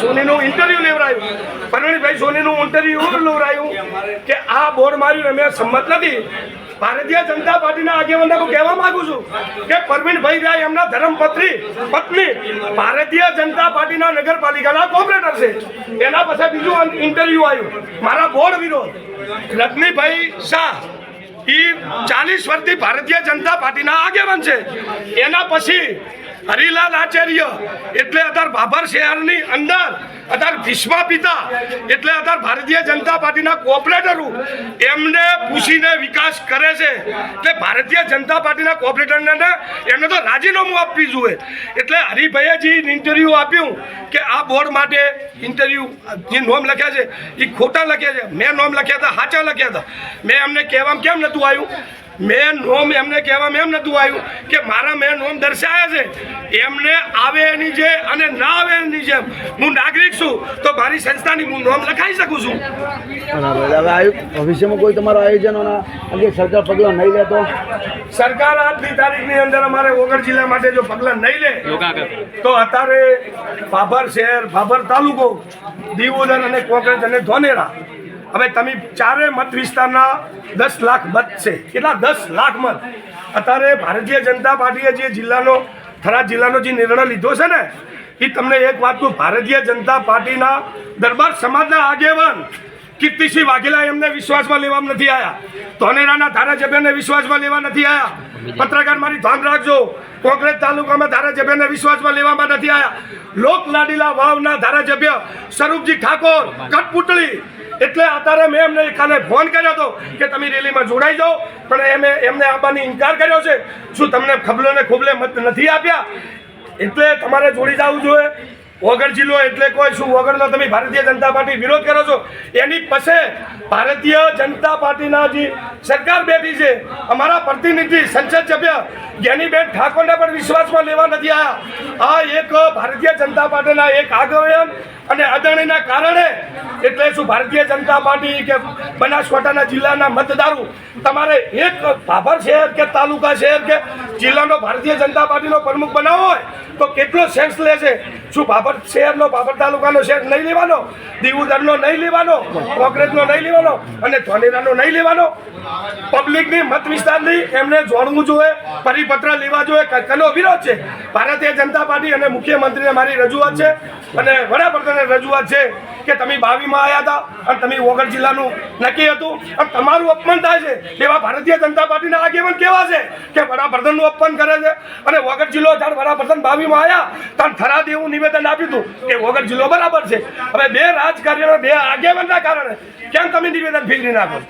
સોનીનું interview લેવડાયું. પરવીનભાઈ સોનીનું interview લેવડાયું કે આ board માર્યું અમે સંમત નથી. ભારતીય જનતા પાર્ટીના આગેવાનને હું કહેવા માંગુ છું કે પરવીનભાઈ રહ્યા એમના ધર્મપત્ની ભારતીય જનતા પાર્ટીના નગરપાલિકાના કોર્પોરેટર છે. એના પછી બીજું ઇન્ટરવ્યુ આવ્યું મારા બોર્ડ વિરોધ. રજનીભાઈ શાહ એ 40 વર્ષથી ભારતીય જનતા પાર્ટીના આગેવાન છે. એના પછી હરિલાલ આચાર્ય એટલે અત્યારે ભાભર શહેરની અંદર અત્યારે ભીષ્મા પિતા એટલે અત્યારે ભારતીય જનતા પાર્ટીના કોર્પોરેટરો એમને પૂછીને વિકાસ કરે છે. એટલે ભારતીય જનતા પાર્ટીના કોર્પોરેટરને એમને તો રાજીનામું આપવી જોઈએ. એટલે હરિભાઈએ જે ઇન્ટરવ્યુ આપ્યું કે આ બોર્ડ માટે ઇન્ટરવ્યુ જે નોમ લખ્યા છે એ ખોટા લખ્યા છે. મેં નોમ લખ્યા હતા સાચા લખ્યા હતા. મેં એમને કહેવામાં કેમ નહોતું આવ્યું? મેં નોમ એમને કહેવામાં એમ નહોતું આવ્યું કે મારા મેં નોમ દર્શાવ્યા છે એમને આવે એની જે અને ના આવે એની જેમ હું નાગરિક છું તો મારી સંસ્થાની હું નોમ લખાઈ શકું છું. ભવિષ્યમાં કોઈ તમારા આયોજનોના અંગે સરકાર પગલાં નહીં લે તો સરકાર આજની તારીખની અંદર અમારે વગર જિલ્લા માટે જો પગલાં નહીં લે તો અત્યારે ભાભર શહેર ભાભર તાલુકો દીવોદર અને કોંકરેજ અને ધોનેરા હવે તમે ચારે મત વિસ્તારના 10 લાખ મત છે. કેટલા 10 લાખ મત અત્યારે ભારતીય જનતા પાર્ટીએ જે જિલ્લાનો થરાદ જિલ્લાનો જે નિર્ણય લીધો છે ને એ તમને એક વાત કહું. ભારતીય જનતા પાર્ટીના દરબાર સમાજના આગેવાન કીર્તિસિંહ વાઘેલા એમને વિશ્વાસમાં લેવા નથી આવ્યા. ધોનેરાના ધારાસભ્યને વિશ્વાસમાં લેવા નથી આવ્યા. પત્રકાર મારી ધ્યાન રાખજો. કોંકરેજ તાલુકામાં ધારાસભ્યને વિશ્વાસમાં લેવામાં નથી આવ્યા. લોકલાડીલા વાવના ધારાસભ્ય સ્વરૂપજી ઠાકોર કઠપુતળી એટલે અત્યારે મેં એમને કાલે ફોન કર્યો હતો કે તમે રેલીમાં જોડાઈ જાઓ પણ એમને આવવાની ઇનકાર કર્યો છે. શું તમને ખબલો ને ખુબલે મત નથી આપ્યા? એટલે તમારે જોડી જવું જોઈએ. વગર જિલ્લો એટલે કોઈ શું વગરનો તમે ભારતીય જનતા પાર્ટી વિરોધ કરો છો એની પછી ભારતીય જનતા પાર્ટીના જે સરકાર બેઠી છે અમારા પ્રતિનિધિ સંસદ સભ્ય જ્ઞાનીબેન ઠાકોરને પણ વિશ્વાસમાં લેવા નથી આવ્યા. આ એક ભારતીય જનતા પાર્ટીના એક આગેવાન અને અદાણીના કારણે એટલે શું ભારતીય જનતા પાર્ટી કે બનાસકાંઠાના જિલ્લાના મતદારો તમારે એક ભાભર શહેર કે તાલુકા શહેર કે જિલ્લાનો ભારતીય જનતા પાર્ટીનો પ્રમુખ બનાવવો હોય તો કેટલો સેન્સ લે છે? શું ભાભર શહેરનો ભાભર તાલુકાનો શેર નહીં લેવાનો? દીવુદરનો નહીં લેવાનો? કોંકરેજનો નહીં લેવાનો? અને ધોનેરાનો નહીં લેવાનો? પબ્લિકની મત વિસ્તારની એમને જોડવું જોઈએ, પરિપત્ર લેવા જોઈએ. કનો વિરોધ છે? ભારતીય જનતા પાર્ટી અને મુખ્યમંત્રીને મારી રજૂઆત છે અને વડાપ્રધાનને રજૂઆત છે કે તમે 22માં આવ્યા હતા અને તમે વગર જિલ્લાનું નક્કી હતું અને તમારું અપમાન થાય છે. એવા ભારતીય જનતા પાર્ટીના આગેવાન કેવા છે કે વડાપ્રધાનનું અપમાન કરે છે અને વગર જિલ્લો જ્યારે વડાપ્રધાન 22માં આવ્યા ત્યારે થરાદ એવું નિવેદન આપ્યું હતું કે વગર જિલ્લો બરાબર છે. હવે બે રાજકારણીઓ બે આગેવાનના કારણે કેમ તમે નિવેદન ફેરવી નાખો?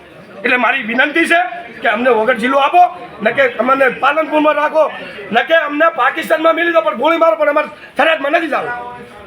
એટલે મારી વિનંતી છે કે અમને વગર જિલ્લો આપો ન કે અમને પાલનપુરમાં રાખો ન કે અમને પાકિસ્તાનમાં મિલી દો પણ ગોળી મારો પણ અમારે થરાદમાં નથી જવું.